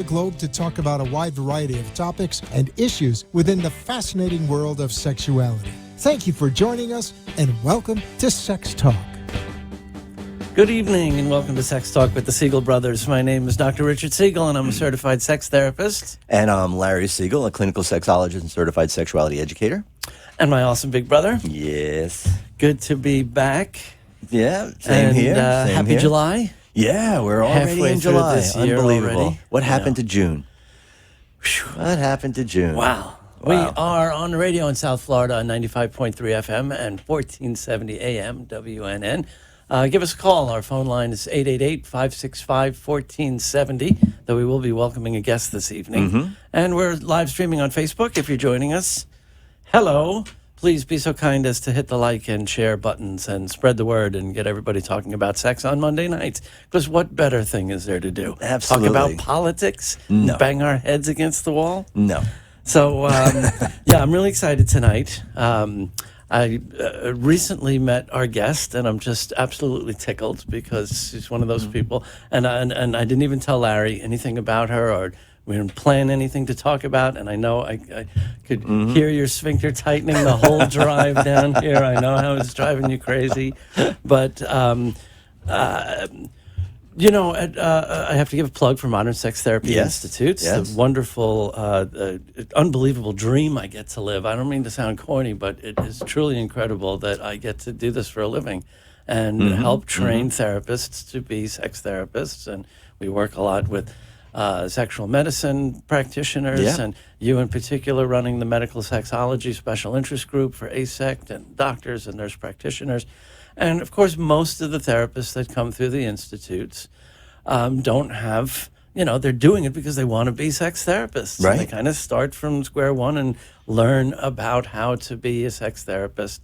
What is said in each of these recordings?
the globe to talk about a wide variety of topics and issues within the fascinating world of sexuality. Thank you for joining us, and welcome to Sex Talk. Good evening, and welcome to Sex Talk with the Siegel Brothers. My name is Dr. Richard Siegel, and I'm a certified sex therapist. And I'm Larry Siegel, a clinical sexologist and certified sexuality educator. And my awesome big brother. Yes. Good to be back. Yeah, same here. Happy July. Yeah, we're already Halfway in through July. this year Unbelievable. already. What happened to June? What happened to June? Wow. We are on the radio in South Florida on 95.3 FM and 1470 AM WNN. Give us a call. Our phone line is 888-565-1470, though we will be welcoming a guest this evening. Mm-hmm. And we're live streaming on Facebook if you're joining us. Hello. Please be so kind as to hit the like and share buttons and spread the word and get everybody talking about sex on Monday nights. Because what better thing is there to do? Absolutely. Talk about politics? No. Bang our heads against the wall? No. So, yeah, I'm really excited tonight. I recently met our guest, and I'm just absolutely tickled because she's one of those people. And I didn't even tell Larry anything about her, or we didn't plan anything to talk about. And I know I could hear your sphincter tightening the whole drive down here. I know how it's driving you crazy. But, you know, I have to give a plug for Modern Sex Therapy Institute. It's a wonderful, unbelievable dream I get to live. I don't mean to sound corny, but it is truly incredible that I get to do this for a living and help train therapists to be sex therapists. And we work a lot with sexual medicine practitioners, and you in particular running the medical sexology special interest group for ASECT, and doctors and nurse practitioners. And, of course, most of the therapists that come through the institutes don't have, you know, they're doing it because they want to be sex therapists. Right. And they kind of start from square one and learn about how to be a sex therapist.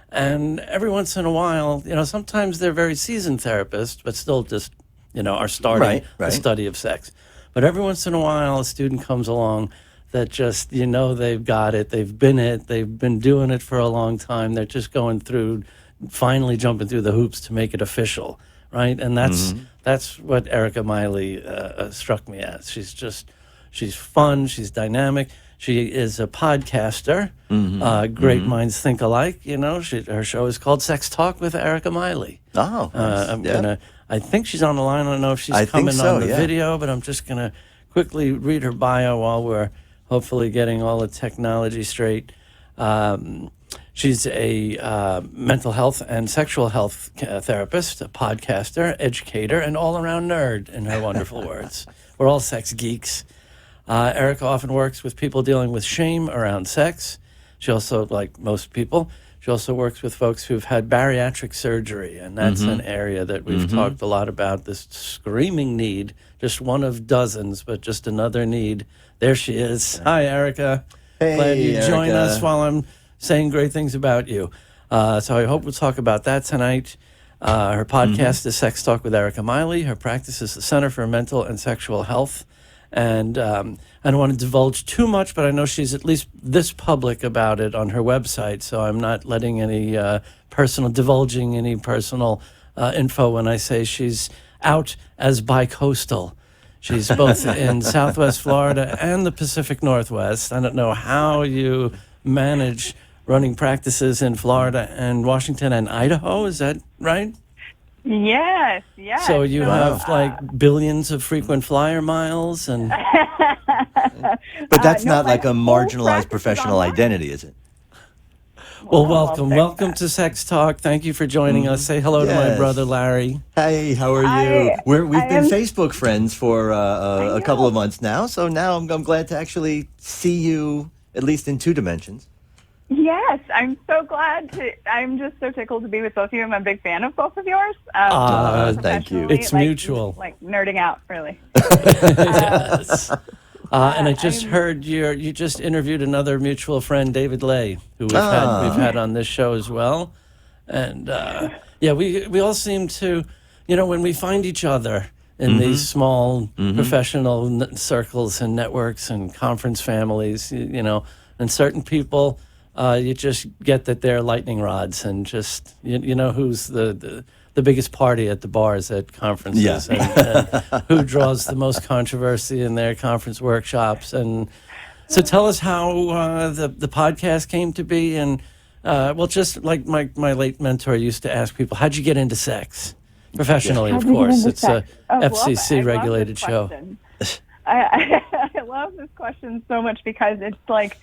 And every once in a while, you know, sometimes they're very seasoned therapists, but still just, you know, are starting the study of sex. But every once in a while, a student comes along that just, you know, they've got it. They've been doing it for a long time. They're just going through, finally jumping through the hoops to make it official, right? And that's what Erica Miley struck me as. She's fun, she's dynamic, she is a podcaster. Great minds think alike, you know. Her show is called Sex Talk with Erica Miley. Oh, nice. I think she's on the line. I don't know if she's coming on the video, but I'm just gonna quickly read her bio while we're hopefully getting all the technology straight. She's a mental health and sexual health therapist, a podcaster, educator, and all-around nerd, in her wonderful words. We're all sex geeks. Erica often works with people dealing with shame around sex. She also, like most people, she also works with folks who've had bariatric surgery, and that's an area that we've talked a lot about, this screaming need, just one of dozens, but just another need. There she is. Hi, Erica. Hey, Glad you Erica. join us while I'm saying great things about you. So I hope we'll talk about that tonight. Her podcast is Sex Talk with Erica Miley. Her practice is the Center for Mental and Sexual Health. And I don't want to divulge too much, but I know she's at least this public about it on her website, so I'm not letting any divulging any personal info when I say she's out as bi-coastal. She's both in Southwest Florida and the Pacific Northwest. I don't know how you manage running practices in Florida and Washington and Idaho. Is that right? Yes. So you have like billions of frequent flyer miles, and but that's not like a marginalized professional identity, is it? Well, welcome to Sex Talk. Thank you for joining us. Say hello to my brother Larry. Hey, how are you? We've been Facebook friends for a couple of months now, so now I'm glad to actually see you at least in two dimensions. Yes, I'm so glad to. I'm just so tickled to be with both of you. I'm a big fan of both of yours. Thank you. It's mutual. Like nerding out, really. Yes. And I just heard you just interviewed another mutual friend, David Lay, who we've had on this show as well. And we all seem to, you know, when we find each other in these small professional circles and networks and conference families, you know, and certain people, you just get that they're lightning rods, and just you know who's the the biggest party at the bars at conferences, and who draws the most controversy in their conference workshops. And so tell us how the podcast came to be. And, well, just like my late mentor used to ask people, how'd you get into sex? Professionally, of course. It's a FCC-regulated show. I love this question so much because it's like,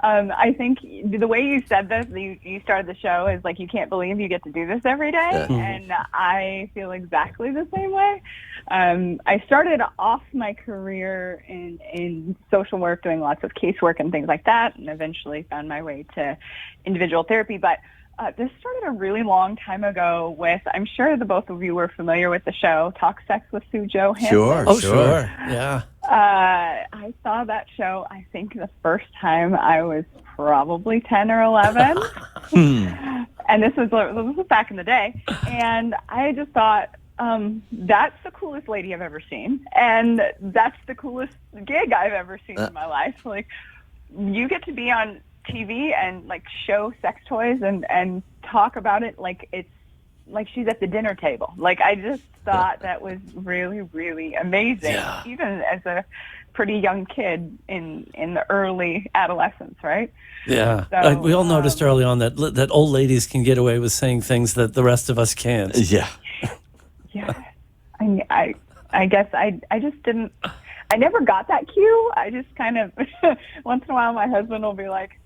I think the way you said this, you started the show is like, you can't believe you get to do this every day. Yeah. And I feel exactly the same way. I started off my career in social work, doing lots of casework and things like that, and eventually found my way to individual therapy. But this started a really long time ago with, I'm sure the both of you were familiar with the show, Talk Sex with Sue Johansson. Sure. Oh, sure. Yeah. I saw that show, I think the first time I was probably 10 or 11. And this was back in the day. And I just thought, that's the coolest lady I've ever seen. And that's the coolest gig I've ever seen in my life. Like, you get to be on TV and like show sex toys and talk about it like it's like she's at the dinner table. Like, I just thought that was really, really amazing, even as a pretty young kid in the early adolescence, right? Yeah. So, We all noticed early on that old ladies can get away with saying things that the rest of us can't. Yeah. Yeah. I guess I just didn't, I never got that cue. I just kind of, once in a while my husband will be like,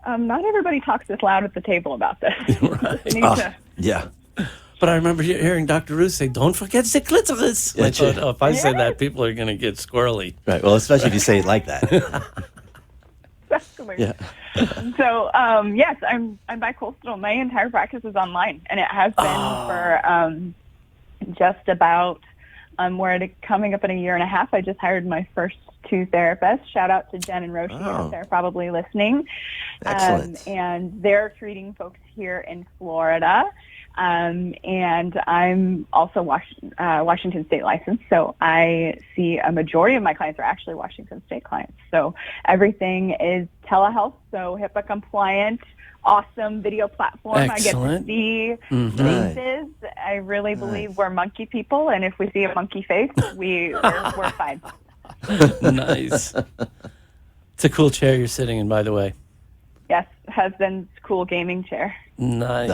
not everybody talks this loud at the table about this. Right. Yeah. But I remember hearing Dr. Ruth say, don't forget the clitoris. Yeah, I thought, if I say that, people are going to get squirrely. Right. Well, especially if you say it like that. Exactly. Yeah. So, yes, I'm bi-coastal. My entire practice is online, and it has been for just about, we're coming up in a year and a half. I just hired my first 2 therapists. Shout out to Jen and Roshi out there, probably listening. Excellent. And they're treating folks here in Florida. And I'm also Washington State licensed, so I see a majority of my clients are actually Washington State clients. So everything is telehealth, so HIPAA compliant, awesome video platform. Excellent. I get to see faces. I really believe we're monkey people, and if we see a monkey face, we're fine. Nice. It's a cool chair you're sitting in, by the way. Yes, husband's cool gaming chair. Nice.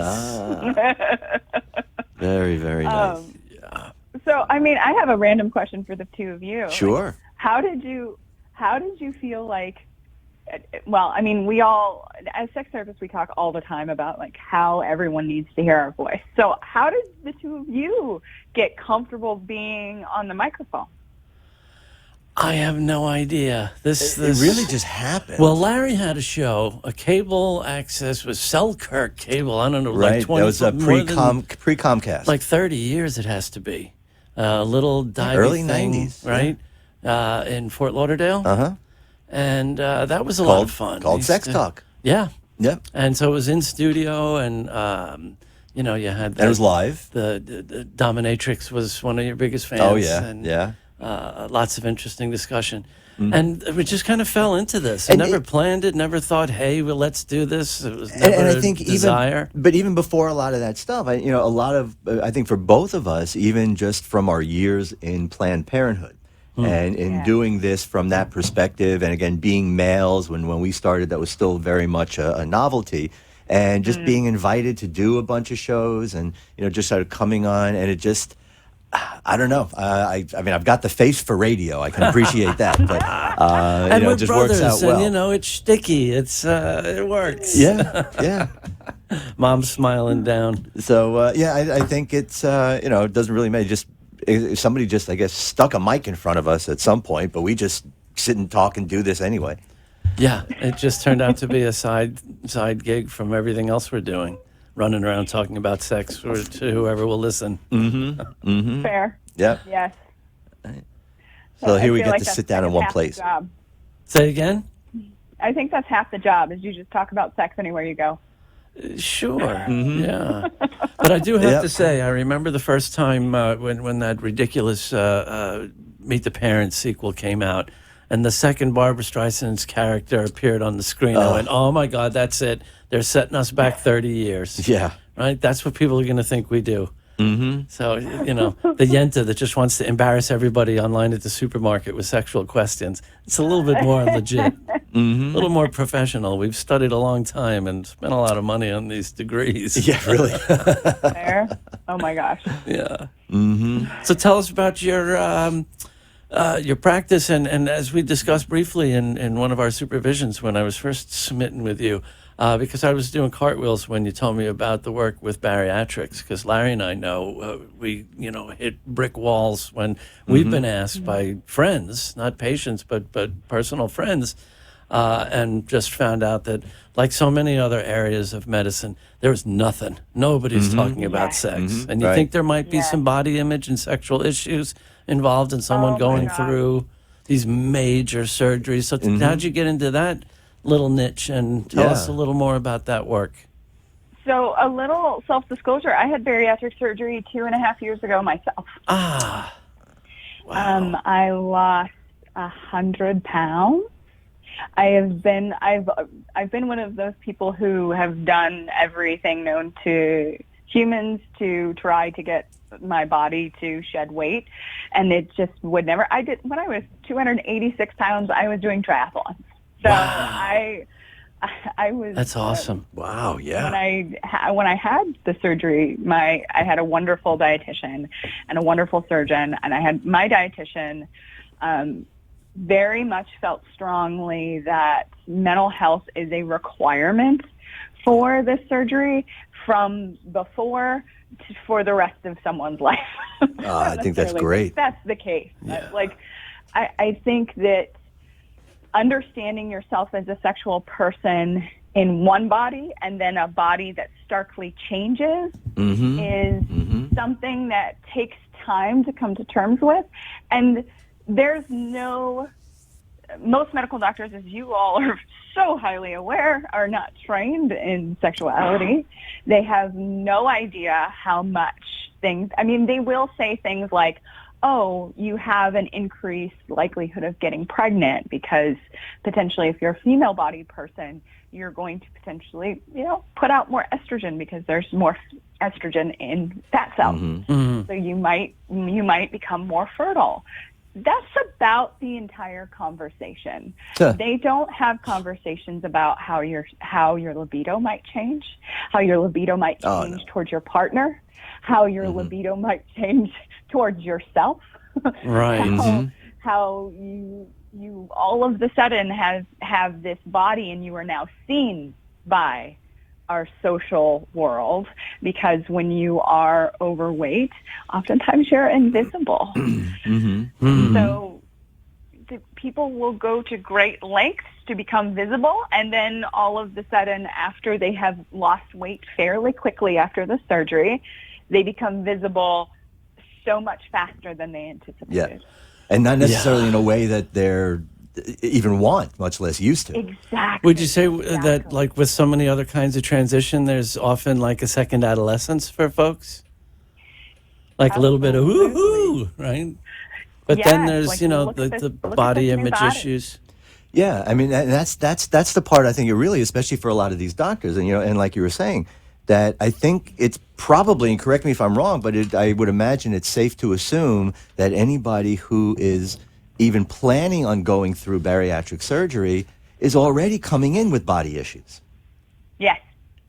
Very, very nice. So, I mean, I have a random question for the two of you. Sure. Like, how did you feel like, well, I mean, we all, as sex therapists, we talk all the time about like how everyone needs to hear our voice. So how did the two of you get comfortable being on the microphone? I have no idea. This It really just happened. Well, Larry had a show, a cable access with Selkirk cable. I don't know, right. like 20, that was a pre-Comcast. like 30 years it has to be. A little divey early thing, 90s, right? In Fort Lauderdale. Uh-huh. And that was a lot of fun. Called Sex Talk. Yeah. Yep. And so it was in studio, and you know, you had And it was live. The dominatrix was one of your biggest fans. Oh yeah, and, yeah. Lots of interesting discussion. And we just kind of fell into this. I never planned it, never thought, hey, well, let's do this. It was never and I think a desire. Even a lot of that stuff, a lot of, I think for both of us, even just from our years in Planned Parenthood, and in doing this from that perspective, and again, being males, when we started, that was still very much a novelty, and just being invited to do a bunch of shows, and, just started coming on, and it just, I don't know. I mean, I've got the face for radio. I can appreciate that, but And we're it just brothers, works out well. and it's sticky. It works. Yeah, yeah. Mom's smiling down. So I think it's it doesn't really matter. Just somebody just, I guess, stuck a mic in front of us at some point, but we just sit and talk and do this anyway. Yeah, it just turned out to be a side gig from everything else we're doing. Running around talking about sex to whoever will listen. Fair. Yep. Yes. So here I we feel get like to that's sit down in half one the place. job. Say again? I think that's half the job, is you just talk about sex anywhere you go. Sure. Yeah. But I do have to say, I remember the first time when that ridiculous Meet the Parents sequel came out, and the second Barbra Streisand's character appeared on the screen. I went, oh, my God, that's it. They're setting us back 30 years. Yeah. Right? That's what people are going to think we do. So, the Yenta that just wants to embarrass everybody online at the supermarket with sexual questions, it's a little bit more legit, a little more professional. We've studied a long time and spent a lot of money on these degrees. Yeah, really. There. Oh my gosh. Yeah. So tell us about your practice, and as we discussed briefly in one of our supervisions when I was first smitten with you, because I was doing cartwheels when you told me about the work with bariatrics, because Larry and I know we hit brick walls when we've been asked by friends, not patients, but personal friends, and just found out that, like so many other areas of medicine, there's nothing. Nobody's talking about sex. And you think there might be some body image and sexual issues involved in someone going through these major surgeries. So how'd you get into that little niche, and tell us a little more about that work? So a little self-disclosure, I had bariatric surgery 2.5 years ago myself. Ah. Wow. I lost 100 pounds. I've been one of those people who have done everything known to humans to try to get my body to shed weight, and it just would never. I did when I was 286 pounds. I was doing triathlons. So I was. That's awesome. Wow. Yeah. When I had the surgery, I had a wonderful dietitian and a wonderful surgeon, and I had my dietitian. Very much felt strongly that mental health is a requirement for this surgery from before for the rest of someone's life. I think that's great. That's the case. Yeah. I think that understanding yourself as a sexual person in one body and then a body that starkly changes is something that takes time to come to terms with. And there's most medical doctors, as you all are so highly aware, are not trained in sexuality. They have no idea how much things, they will say things like, oh, you have an increased likelihood of getting pregnant because potentially if you're a female body person, you're going to potentially, put out more estrogen because there's more estrogen in fat cells. So you might become more fertile. That's about the entire conversation. They don't have conversations about how your libido might change, how your libido might change towards your partner, how your libido might change towards yourself. Right. How you all of a sudden have this body and you are now seen by our social world, because when you are overweight, oftentimes you're invisible. So people will go to great lengths to become visible, and then all of a sudden, after they have lost weight fairly quickly after the surgery, they become visible so much faster than they anticipated. Yeah. And not necessarily in a way that they're even want, much less used to. Exactly. Would you say that, like with so many other kinds of transition, there's often like a second adolescence for folks? Like a little bit of woo-hoo, right? But then there's, the body image issues. Yeah, and that's the part I think it really, especially for a lot of these doctors, and and like you were saying, that I think it's probably, and correct me if I'm wrong, but I would imagine it's safe to assume that anybody who is even planning on going through bariatric surgery is already coming in with body issues. Yes.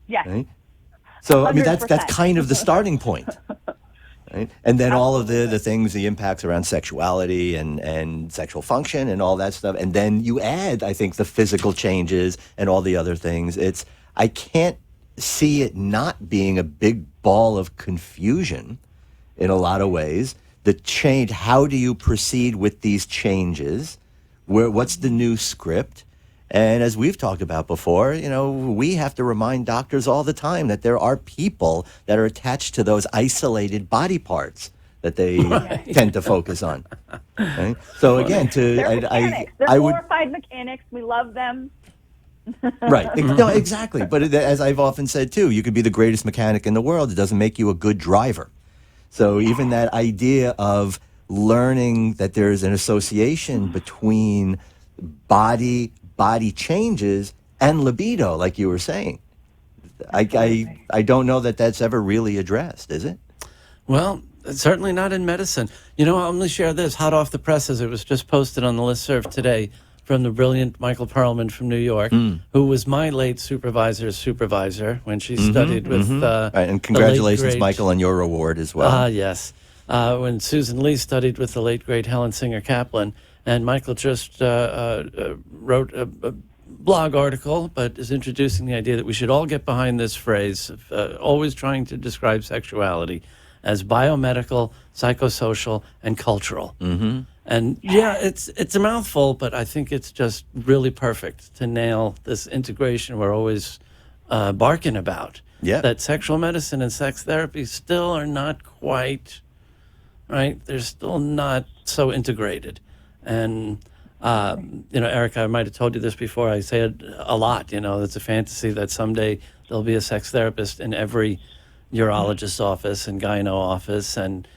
Right? So 100%. that's kind of the starting point. Right? And then all of the things, the impacts around sexuality and sexual function and all that stuff. And then you add, I think, the physical changes and all the other things. I can't see it not being a big ball of confusion in a lot of ways. The change, how do you proceed with these changes? What's the new script? And as we've talked about before, we have to remind doctors all the time that there are people that are attached to those isolated body parts that they tend to focus on. Right? So again, They're mechanics. They're glorified mechanics. We love them. Right. No, exactly. But as I've often said too, you could be the greatest mechanic in the world. It doesn't make you a good driver. So even that idea of learning that there's an association between body changes and libido, like you were saying, I don't know that that's ever really addressed, is it? Well, certainly not in medicine. You know, I'm going to share this hot off the presses. It was just posted on the listserv today from the brilliant Michael Perlman from New York, who was my late supervisor's supervisor when she studied with Right, and congratulations, the late, great, Michael, on your award as well. Yes. When Susan Lee studied with the late, great Helen Singer Kaplan. And Michael just wrote a blog article, but is introducing the idea that we should all get behind this phrase, of, always trying to describe sexuality as biomedical, psychosocial, and cultural. Mm-hmm. And yeah, it's a mouthful, but I think it's just really perfect to nail this integration we're always barking about. Yeah. That sexual medicine and sex therapy still are not quite, right? They're still not so integrated. And, you know, Eric, I might have told you this before. I say it a lot, you know, it's a fantasy that someday there'll be a sex therapist in every urologist's office and gyno office and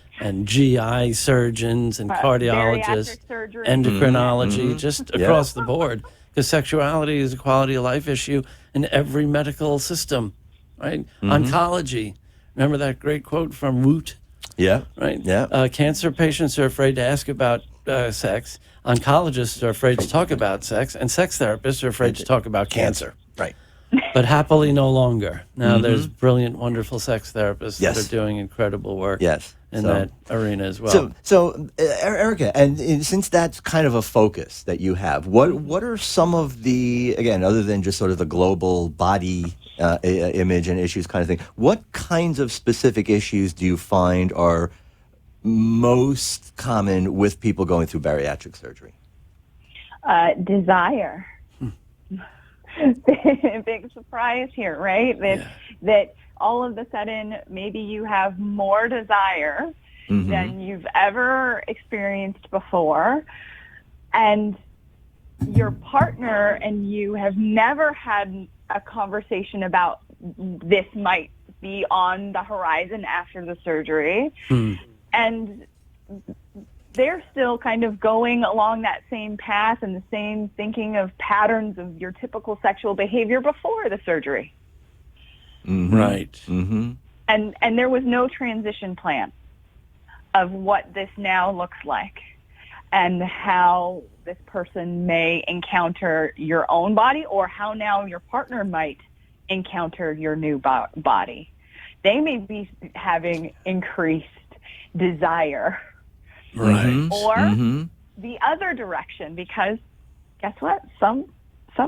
GI surgeons and cardiologists, endocrinology, just across the board. Because sexuality is a quality of life issue in every medical system, right? Oncology. Remember that great quote from Woot? Yeah. Right? Yeah. Cancer patients are afraid to ask about sex. Oncologists are afraid to talk about sex. And sex therapists are afraid to talk about cancer. Right. But happily no longer. Now there's brilliant, wonderful sex therapists that are doing incredible work in that arena as well. So Erica, and since that's kind of a focus that you have, what are some of the, again, other than just sort of the global body image and issues kind of thing, what kinds of specific issues do you find are most common with people going through bariatric surgery? Desire. Big surprise here, right? That all of a sudden maybe you have more desire than you've ever experienced before, and your partner and you have never had a conversation about this might be on the horizon after the surgery, and they're still kind of going along that same path and the same thinking of patterns of your typical sexual behavior before the surgery. Right. And there was no transition plan of what this now looks like and how this person may encounter your own body or how now your partner might encounter your new body. They may be having increased desire. Right. Or the other direction, because guess what? Some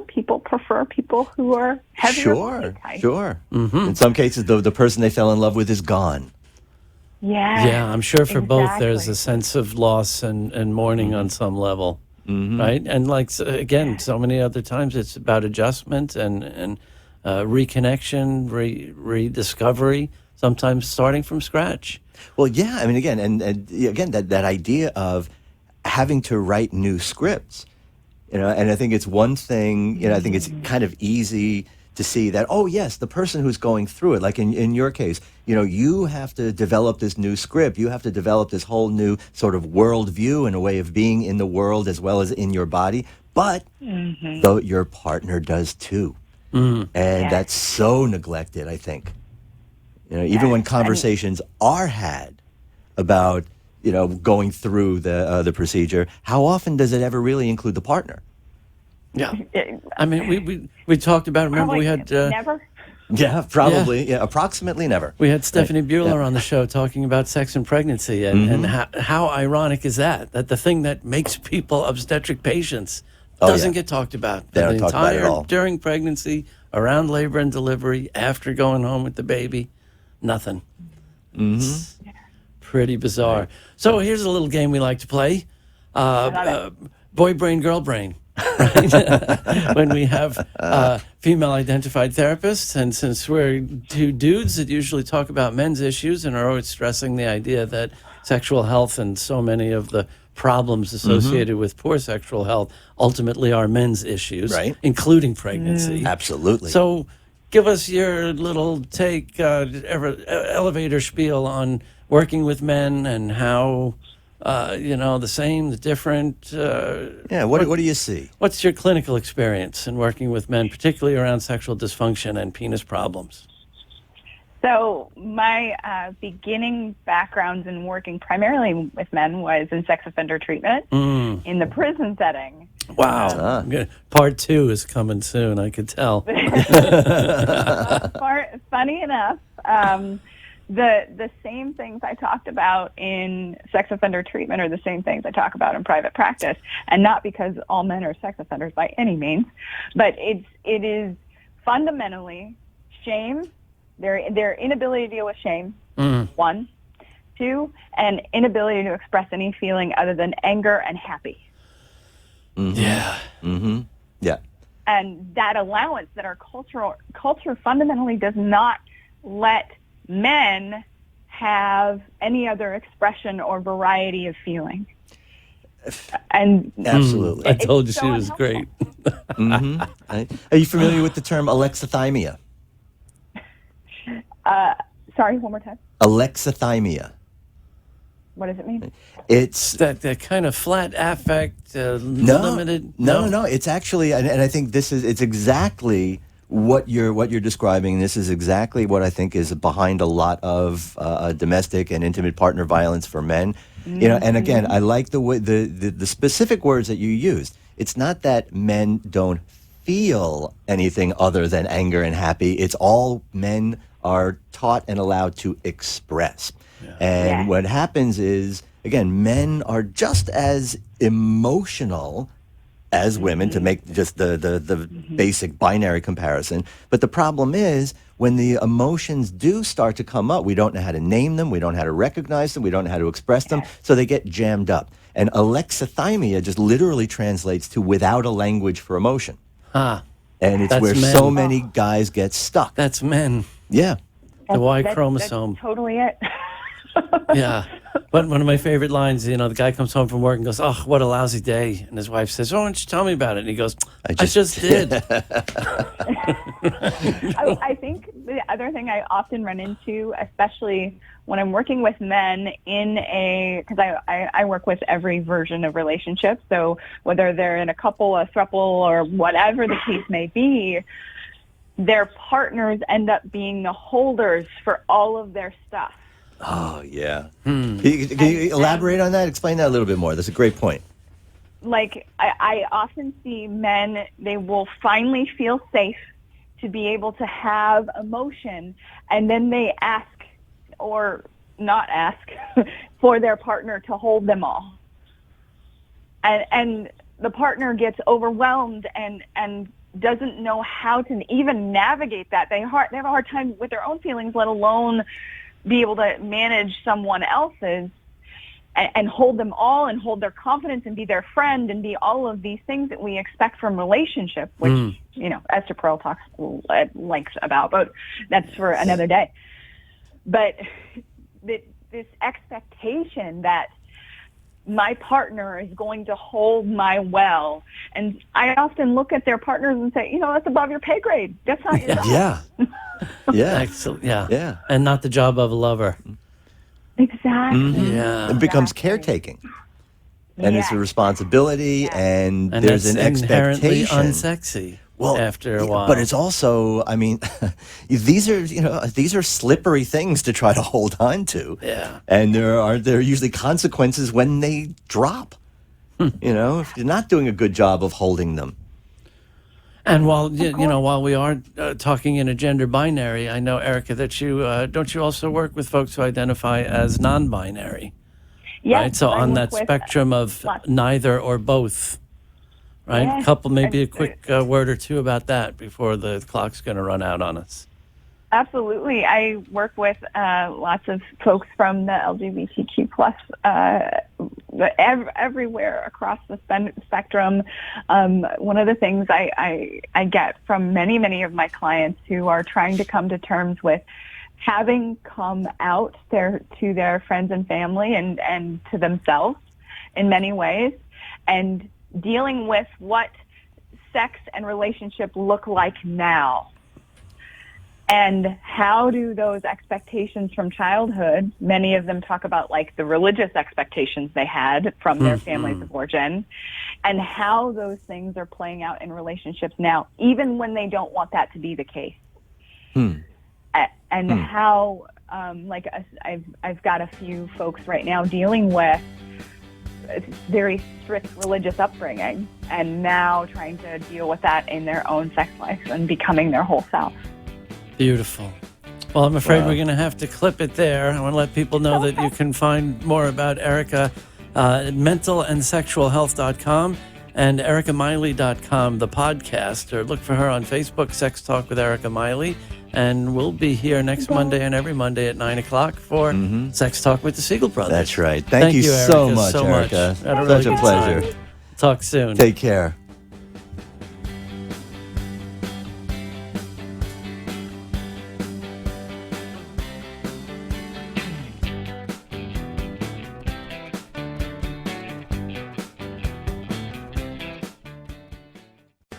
people prefer people who are heavier body type. Sure. In some cases, the person they fell in love with is gone. Yeah, I'm sure for both there's a sense of loss and mourning on some level, right? And like, again, so many other times it's about adjustment and reconnection, rediscovery, sometimes starting from scratch. Well, yeah, I mean, again, and again, that idea of having to write new scripts, you know, and I think it's one thing, you know, I think it's kind of easy to see that, oh, yes, the person who's going through it, like in your case, you know, you have to develop this new script. You have to develop this whole new sort of worldview and a way of being in the world as well as in your body. But though your partner does too. And that's so neglected, I think. You know, even when conversations are had about, you know, going through the procedure, how often does it ever really include the partner? Yeah, I mean, we talked about it. Remember, we had never. Yeah, probably. Yeah, approximately never. We had Stephanie Bueller on the show talking about sex and pregnancy, and how ironic is that the thing that makes people obstetric patients doesn't get talked about. They don't talk about it at all. During pregnancy, around labor and delivery, after going home with the baby. Nothing. It's pretty bizarre. So here's a little game we like to play. Boy brain, girl brain. Right? When we have female-identified therapists, and since we're two dudes that usually talk about men's issues and are always stressing the idea that sexual health and so many of the problems associated with poor sexual health ultimately are men's issues, including pregnancy. Absolutely. So give us your little take, elevator spiel on working with men and how, you know, the same, the different. What do you see? What's your clinical experience in working with men, particularly around sexual dysfunction and penis problems? So my beginning background in working primarily with men was in sex offender treatment in the prison setting. Wow. Part 2 is coming soon, I could tell. Funny enough, the same things I talked about in sex offender treatment are the same things I talk about in private practice, and not because all men are sex offenders by any means, but it is fundamentally shame, their inability to deal with shame, one. Two, an inability to express any feeling other than anger and happy. Yeah. Yeah. And that allowance that our culture fundamentally does not let men have any other expression or variety of feeling. And absolutely. I told you so she was unhelpful. great. Are you familiar with the term alexithymia? Sorry, one more time. Alexithymia. What does it mean? It's That kind of flat affect, limited. No. It's actually, and I think it's exactly what you're describing. This is exactly what I think is behind a lot of domestic and intimate partner violence for men. You know, and again, I like the way the specific words that you used. It's not that men don't feel anything other than anger and happy. It's all men are taught and allowed to express. And what happens is, again, men are just as emotional as women, to make just the basic binary comparison. But the problem is, when the emotions do start to come up, we don't know how to name them, we don't know how to recognize them, we don't know how to express them, so they get jammed up. And alexithymia just literally translates to without a language for emotion. Ah, and it's that's where men. so many guys get stuck. That's men. Yeah. The Y chromosome. That's totally it. Yeah. But one of my favorite lines, you know, the guy comes home from work and goes, "Oh, what a lousy day." And his wife says, "Oh, why don't you tell me about it?" And he goes, I just did. I think the other thing I often run into, especially when I'm working with men because I work with every version of relationship. So whether they're in a couple, a throuple, or whatever the case may be, their partners end up being the holders for all of their stuff. Oh, yeah. Can you elaborate on that? Explain that a little bit more. That's a great point. Like, I often see men, they will finally feel safe to be able to have emotion, and then they ask, or not ask, for their partner to hold them all. And the partner gets overwhelmed and doesn't know how to even navigate that. They have a hard time with their own feelings, let alone be able to manage someone else's, and hold them all and hold their confidence and be their friend and be all of these things that we expect from relationship, which, you know, Esther Perel talks at length about, but that's for another day. But this expectation that my partner is going to hold my well, and I often look at their partners and say, you know, that's above your pay grade. That's not your job. Yeah. Yeah. Excellent. Yeah. Yeah. And not the job of a lover. Exactly. Yeah. It becomes caretaking. And it's a responsibility, and there's that's an inherently expectation. unsexy. After a while. But it's also, I mean, these are slippery things to try to hold on to. Yeah. And there are usually consequences when they drop. You know, if you're not doing a good job of holding them. And while while we are talking in a gender binary, I know, Erica, that you don't you also work with folks who identify as non-binary? Yes, right. So I on work that with, spectrum of neither or both. Right. Yeah. Maybe a quick word or two about that before the clock's going to run out on us. Absolutely. I work with lots of folks from the LGBTQ plus everywhere across the spectrum. One of the things I get from many of my clients who are trying to come to terms with having come out to their friends and family and to themselves in many ways, and dealing with what sex and relationship look like now. And how do those expectations from childhood, many of them talk about like the religious expectations they had from their families of origin, and how those things are playing out in relationships now, even when they don't want that to be the case. and how I've got a few folks right now dealing with very strict religious upbringing, and now trying to deal with that in their own sex life and becoming their whole self. Beautiful. Well, I'm afraid we're going to have to clip it there. I want to let people know that you can find more about Erica at mentalandsexualhealth.com and ericamiley.com, the podcast, or look for her on Facebook, Sex Talk with Erica Miley. And we'll be here next Monday and every Monday at 9 o'clock for Sex Talk with the Siegel Brothers. That's right. Thank you Erica, so much, Erica. Had a Such really a good pleasure. time. Talk soon. Take care.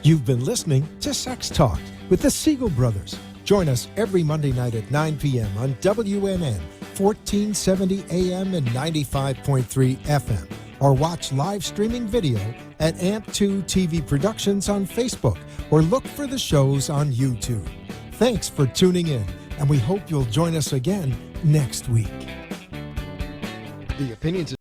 You've been listening to Sex Talk with the Siegel Brothers. Join us every Monday night at 9 p.m. on WNN, 1470 AM and 95.3 FM. Or watch live streaming video at AMP2 TV Productions on Facebook, or look for the shows on YouTube. Thanks for tuning in, and we hope you'll join us again next week. The opinions